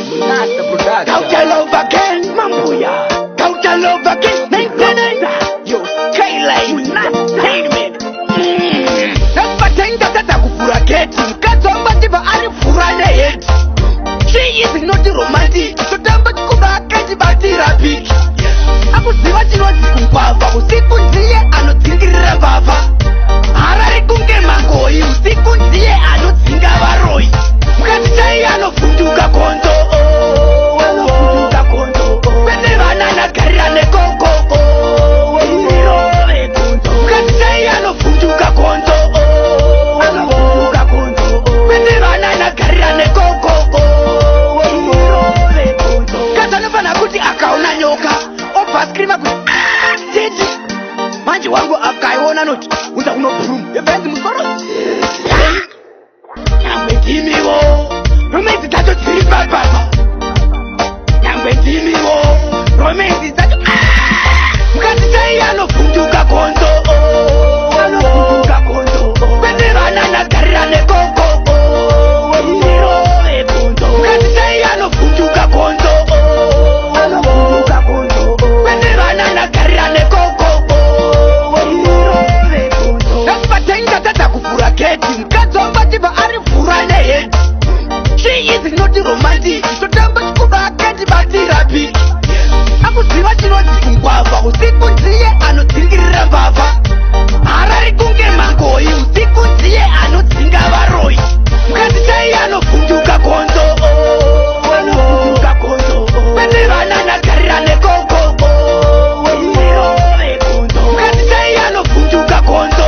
Master Production. Kauta love again, mambuya. Kauta love again, maintenance. Yo, Skyline, entertainment. Nakubatenga tata kufura keti. Mkazomba diva alifura na heti. She is not romantic. Sotamba chikuba kaji batira piki. Akuziva chinozi kumpava. Usiku ndiye anotsindirira vava. Harari kunge mangoi. Usiku ndiye anotsinga varoi. Mukati chai anofunduka konzo. Anofunduka konzo. Kwete vana nagarira nekoko. Mukati chai anofunduka konzo. Anofunduka konzo. Kwete vana nagarira nekoko. Kaza nofana kuti akaona nyoka. Opa skriva kuti titi. Manje wangu akaiona noti. Unza uno brum. Yebenzi musoro. Nyangwe ndimiwo. Romance dzacho dziri papapa. Nyangwe ndimiwo. Romance dzacho. Mukati chai anofunduka konzo. Anofunduka konzo. Kwete vana nagarira nekoko. Mukati chai anofunduka konzo. Anofunduka konzo. Kwete vana nagarira nekoko. Nakubatenga tata kufura keti. Mukadzomba diva arifura neheti. She is not romantic. Sotamba chikuba kaji batira piki. Akuziva chinozi kungwava. Usiku ndiye anotsindirira mbavha. Harari kunge mangoi. Usiku ndiye anotsinga varoi. Mukati chai anofunduka konzo. Anofunduka konzo. Kwete vana nagarira nekoko. Mukati chai anofunduka konzo.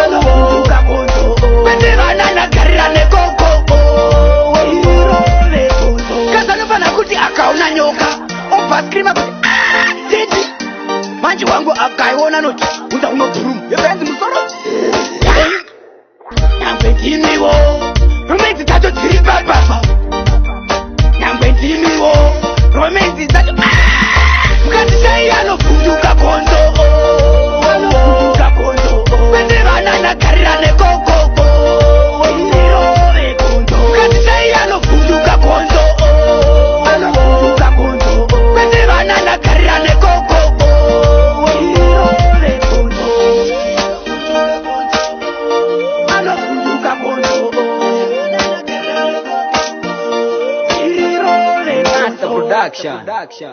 Anofunduka konzo. Kwete vana nagarira nekoko. Kaza nofana kuti akaona nyoka. Obva skriva kuti titi. Manje wangu akaiona noti. Unza uno brum. Yebenzi musoro. Nyangwe ndimiwo. Romance dzacho dziri papapa. Nyangwe ndimiwo. Romance dzacho. Mukati chai anofunduka konzo. Anofunduka konzo. Kwete vana nagarira nekoko. Mukati chai anofunduka konzo. Anofunduka konzo. Kwete vana nagarira nekoko. Anofunduka konzo. Master Production.